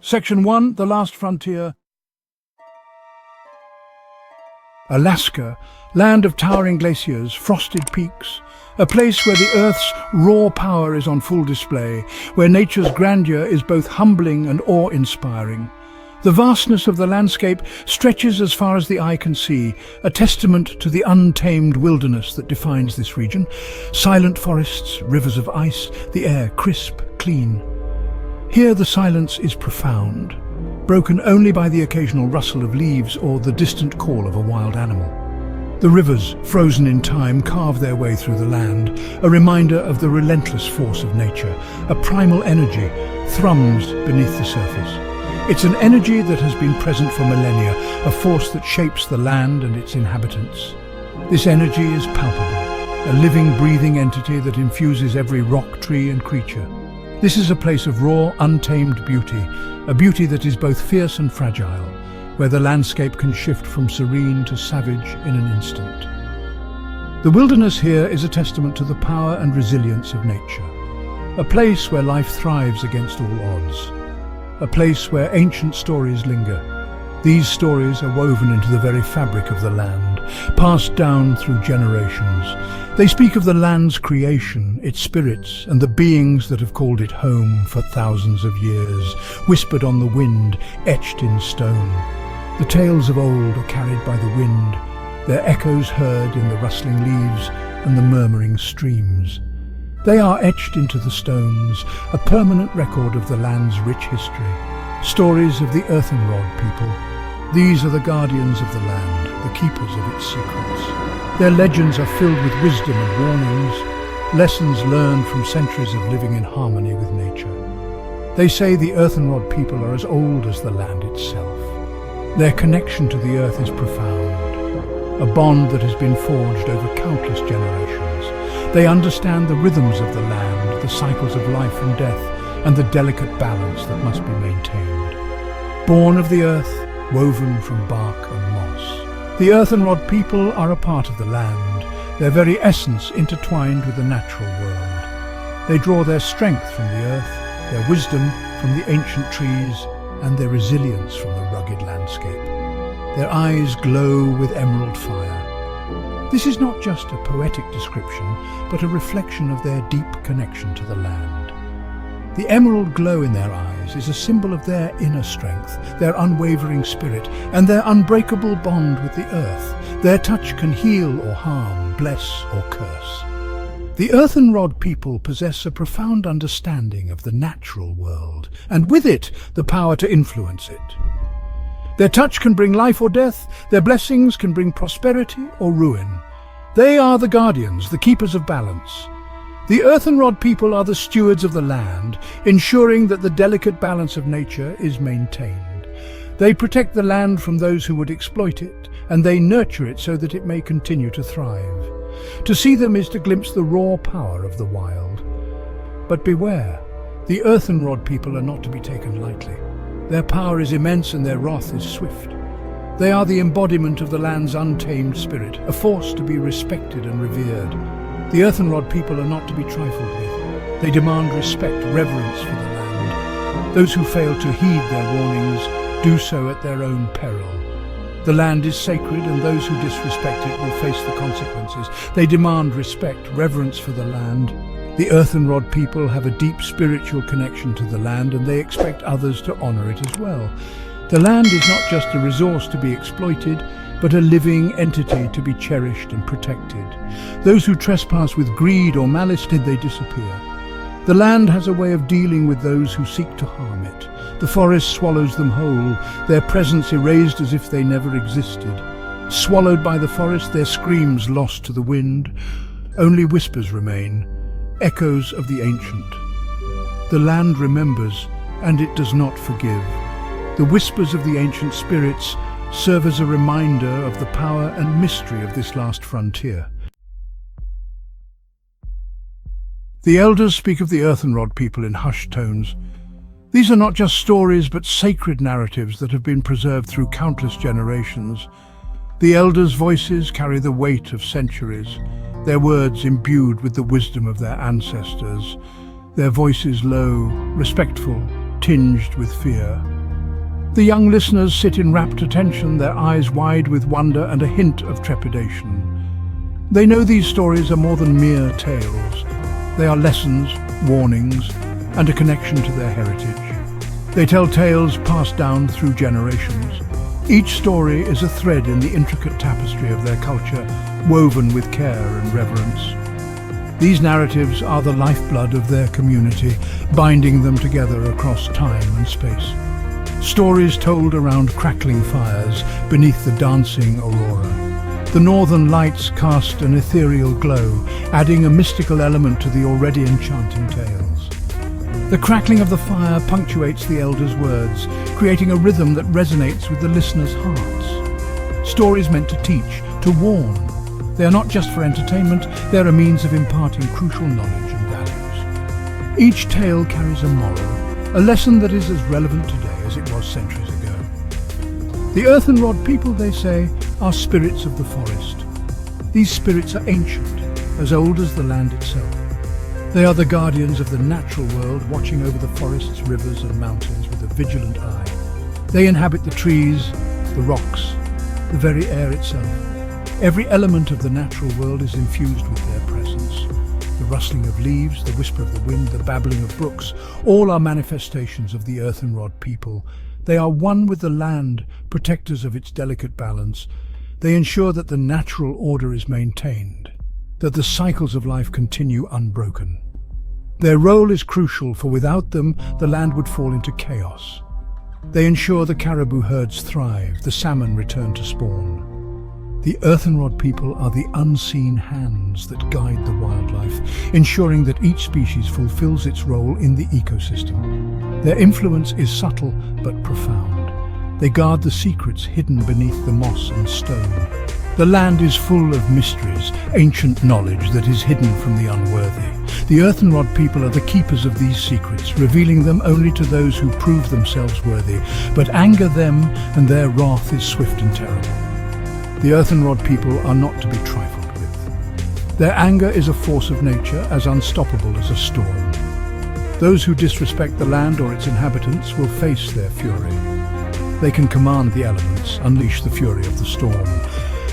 Section 1, The Last Frontier. Alaska, land of towering glaciers, frosted peaks, a place where the Earth's raw power is on full display, where nature's grandeur is both humbling and awe-inspiring. The vastness of the landscape stretches as far as the eye can see, a testament to the untamed wilderness that defines this region. Silent forests, rivers of ice, the air crisp, clean. Here the silence is profound, broken only by the occasional rustle of leaves or the distant call of a wild animal. The rivers, frozen in time, carve their way through the land, a reminder of the relentless force of nature. A primal energy thrums beneath the surface. It's an energy that has been present for millennia, a force that shapes the land and its inhabitants. This energy is palpable, a living, breathing entity that infuses every rock, tree and creature. This is a place of raw, untamed beauty, a beauty that is both fierce and fragile, where the landscape can shift from serene to savage in an instant. The wilderness here is a testament to the power and resilience of nature, a place where life thrives against all odds. A place where ancient stories linger. These stories are woven into the very fabric of the land, passed down through generations. They speak of the land's creation, its spirits, and the beings that have called it home for thousands of years, whispered on the wind, etched in stone. The tales of old are carried by the wind, their echoes heard in the rustling leaves and the murmuring streams. They are etched into the stones, a permanent record of the land's rich history. Stories of the Earthenrod People. These are the guardians of the land, the keepers of its secrets. Their legends are filled with wisdom and warnings, lessons learned from centuries of living in harmony with nature. They say the Earthenrod People are as old as the land itself. Their connection to the earth is profound, a bond that has been forged over countless generations. They understand the rhythms of the land, the cycles of life and death, and the delicate balance that must be maintained. Born of the earth, woven from bark and moss. The Earthenrod People are a part of the land, their very essence intertwined with the natural world. They draw their strength from the earth, their wisdom from the ancient trees, and their resilience from the rugged landscape. Their eyes glow with emerald fire. This is not just a poetic description, but a reflection of their deep connection to the land. The emerald glow in their eyes is a symbol of their inner strength, their unwavering spirit, and their unbreakable bond with the earth. Their touch can heal or harm, bless or curse. The Earthenrod People possess a profound understanding of the natural world, and with it, the power to influence it. Their touch can bring life or death, their blessings can bring prosperity or ruin. They are the guardians, the keepers of balance. The Earthenrod People are the stewards of the land, ensuring that the delicate balance of nature is maintained. They protect the land from those who would exploit it, and they nurture it so that it may continue to thrive. To see them is to glimpse the raw power of the wild. But beware, the Earthenrod People are not to be taken lightly. Their power is immense and their wrath is swift. They are the embodiment of the land's untamed spirit, a force to be respected and revered. The Earthenrod People are not to be trifled with. They demand respect, reverence for the land. Those who fail to heed their warnings do so at their own peril. The land is sacred, and those who disrespect it will face the consequences. They demand respect, reverence for the land. The Earthenrod People have a deep spiritual connection to the land, and they expect others to honor it as well. The land is not just a resource to be exploited, but a living entity to be cherished and protected. Those who trespass with greed or malice, they disappear. The land has a way of dealing with those who seek to harm it. The forest swallows them whole, their presence erased as if they never existed. Swallowed by the forest, their screams lost to the wind. Only whispers remain, echoes of the ancient. The land remembers, and it does not forgive. The whispers of the ancient spirits serve as a reminder of the power and mystery of this last frontier. The elders speak of the Earthenrod People in hushed tones. These are not just stories, but sacred narratives that have been preserved through countless generations. The elders' voices carry the weight of centuries, their words imbued with the wisdom of their ancestors, their voices low, respectful, tinged with fear. The young listeners sit in rapt attention, their eyes wide with wonder and a hint of trepidation. They know these stories are more than mere tales. They are lessons, warnings, and a connection to their heritage. They tell tales passed down through generations. Each story is a thread in the intricate tapestry of their culture, woven with care and reverence. These narratives are the lifeblood of their community, binding them together across time and space. Stories told around crackling fires beneath the dancing aurora. The northern lights cast an ethereal glow, adding a mystical element to the already enchanting tales. The crackling of the fire punctuates the elders' words, creating a rhythm that resonates with the listeners' hearts. Stories meant to teach, to warn. They are not just for entertainment, they're a means of imparting crucial knowledge and values. Each tale carries a moral, a lesson that is as relevant today as it was centuries ago. The Earthenrod people, they say, are spirits of the forest. These spirits are ancient, as old as the land itself. They are the guardians of the natural world, watching over the forests, rivers and mountains with a vigilant eye. They inhabit the trees, the rocks, the very air itself. Every element of the natural world is infused with their presence. The rustling of leaves, the whisper of the wind, the babbling of brooks, all are manifestations of the Earthenrod people. They are one with the land, protectors of its delicate balance. They ensure that the natural order is maintained, that the cycles of life continue unbroken. Their role is crucial, for without them, the land would fall into chaos. They ensure the caribou herds thrive, the salmon return to spawn. The Earthenrod people are the unseen hands that guide the wildlife, ensuring that each species fulfills its role in the ecosystem. Their influence is subtle but profound. They guard the secrets hidden beneath the moss and stone. The land is full of mysteries, ancient knowledge that is hidden from the unworthy. The Earthenrod people are the keepers of these secrets, revealing them only to those who prove themselves worthy, but anger them and their wrath is swift and terrible. The Earthenrod people are not to be trifled with. Their anger is a force of nature, as unstoppable as a storm. Those who disrespect the land or its inhabitants will face their fury. They can command the elements, unleash the fury of the storm.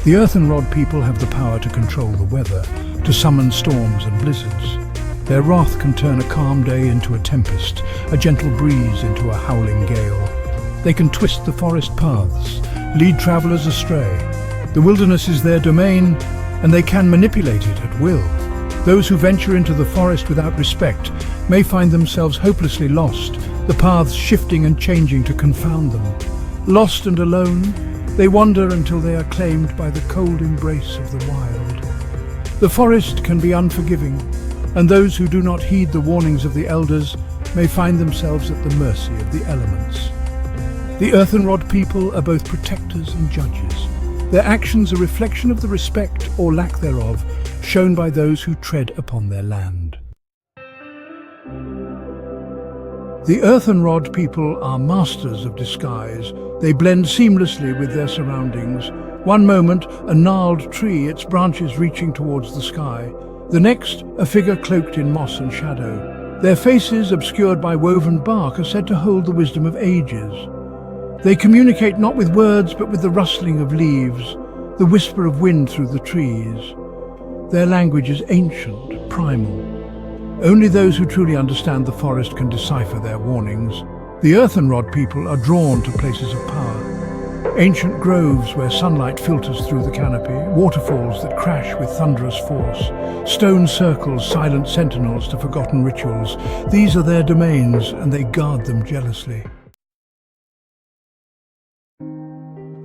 The Earthenrod people have the power to control the weather, to summon storms and blizzards. Their wrath can turn a calm day into a tempest, a gentle breeze into a howling gale. They can twist the forest paths, lead travelers astray. The wilderness is their domain, and they can manipulate it at will. Those who venture into the forest without respect may find themselves hopelessly lost, the paths shifting and changing to confound them. Lost and alone, they wander until they are claimed by the cold embrace of the wild. The forest can be unforgiving, and those who do not heed the warnings of the elders may find themselves at the mercy of the elements. The Earthenrod people are both protectors and judges. Their actions are a reflection of the respect, or lack thereof, shown by those who tread upon their land. The Earthenrod people are masters of disguise. They blend seamlessly with their surroundings. One moment, a gnarled tree, its branches reaching towards the sky. The next, a figure cloaked in moss and shadow. Their faces, obscured by woven bark, are said to hold the wisdom of ages. They communicate not with words, but with the rustling of leaves, the whisper of wind through the trees. Their language is ancient, primal. Only those who truly understand the forest can decipher their warnings. The Earthenrod people are drawn to places of power. Ancient groves where sunlight filters through the canopy, waterfalls that crash with thunderous force, stone circles, silent sentinels to forgotten rituals. These are their domains, and they guard them jealously.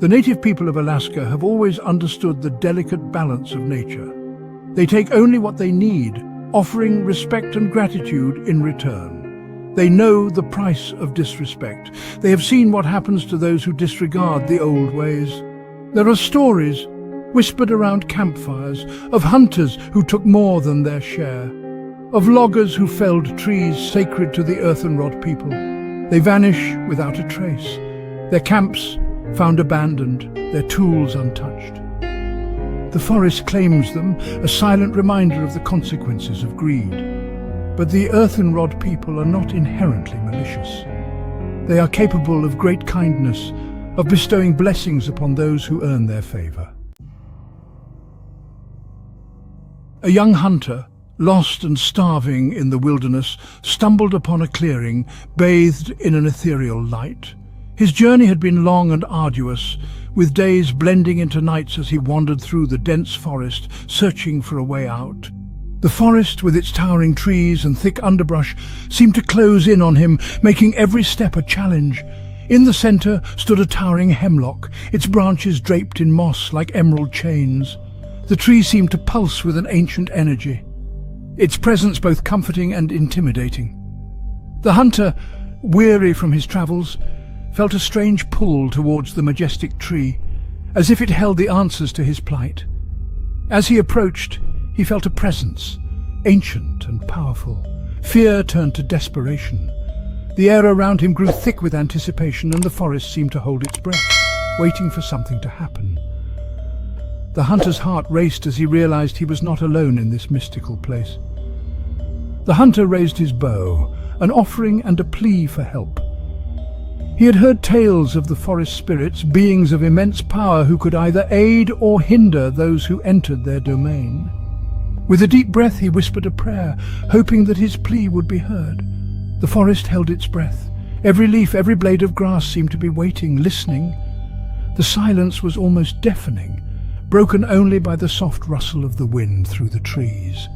The native people of Alaska have always understood the delicate balance of nature. They take only what they need, offering respect and gratitude in return. They know the price of disrespect. They have seen what happens to those who disregard the old ways. There are stories, whispered around campfires, of hunters who took more than their share, of loggers who felled trees sacred to the Earthenrod people. They vanish without a trace, their camps found abandoned, their tools untouched. The forest claims them, a silent reminder of the consequences of greed. But the Earthenrod people are not inherently malicious. They are capable of great kindness, of bestowing blessings upon those who earn their favor. A young hunter, lost and starving in the wilderness, stumbled upon a clearing bathed in an ethereal light. His journey had been long and arduous, with days blending into nights as he wandered through the dense forest, searching for a way out. The forest, with its towering trees and thick underbrush, seemed to close in on him, making every step a challenge. In the center stood a towering hemlock, its branches draped in moss like emerald chains. The tree seemed to pulse with an ancient energy, its presence both comforting and intimidating. The hunter, weary from his travels, felt a strange pull towards the majestic tree, as if it held the answers to his plight. As he approached, he felt a presence, ancient and powerful. Fear turned to desperation. The air around him grew thick with anticipation, and the forest seemed to hold its breath, waiting for something to happen. The hunter's heart raced as he realized he was not alone in this mystical place. The hunter raised his bow, an offering and a plea for help. He had heard tales of the forest spirits, beings of immense power who could either aid or hinder those who entered their domain. With a deep breath he whispered a prayer, hoping that his plea would be heard. The forest held its breath. Every leaf, every blade of grass seemed to be waiting, listening. The silence was almost deafening, broken only by the soft rustle of the wind through the trees.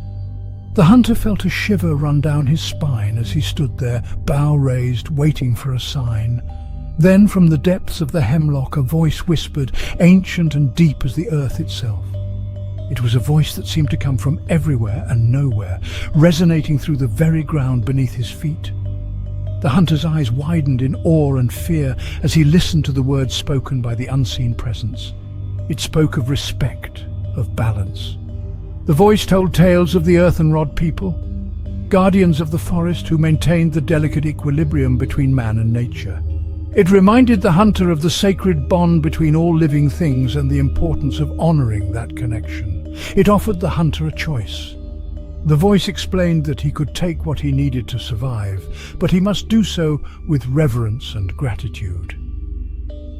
The hunter felt a shiver run down his spine as he stood there, bow raised, waiting for a sign. Then from the depths of the hemlock a voice whispered, ancient and deep as the earth itself. It was a voice that seemed to come from everywhere and nowhere, resonating through the very ground beneath his feet. The hunter's eyes widened in awe and fear as he listened to the words spoken by the unseen presence. It spoke of respect, of balance. The voice told tales of the Earthenrod People, guardians of the forest who maintained the delicate equilibrium between man and nature. It reminded the hunter of the sacred bond between all living things and the importance of honoring that connection. It offered the hunter a choice. The voice explained that he could take what he needed to survive, but he must do so with reverence and gratitude.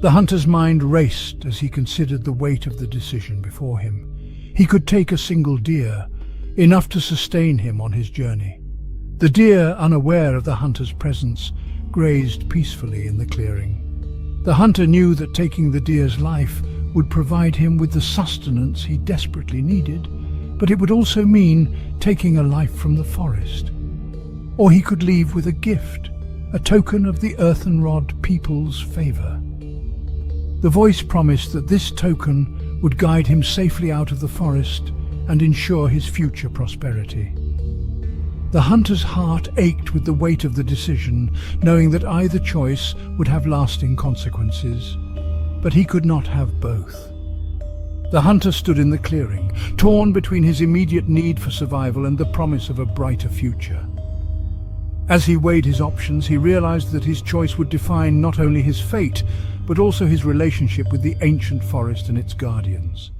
The hunter's mind raced as he considered the weight of the decision before him. He could take a single deer, enough to sustain him on his journey. The deer, unaware of the hunter's presence, grazed peacefully in the clearing. The hunter knew that taking the deer's life would provide him with the sustenance he desperately needed, but it would also mean taking a life from the forest. Or he could leave with a gift, a token of the Earthenrod People's favor. The voice promised that this token would guide him safely out of the forest and ensure his future prosperity. The hunter's heart ached with the weight of the decision, knowing that either choice would have lasting consequences. But he could not have both. The hunter stood in the clearing, torn between his immediate need for survival and the promise of a brighter future. As he weighed his options, he realized that his choice would define not only his fate, but also his relationship with the ancient forest and its guardians.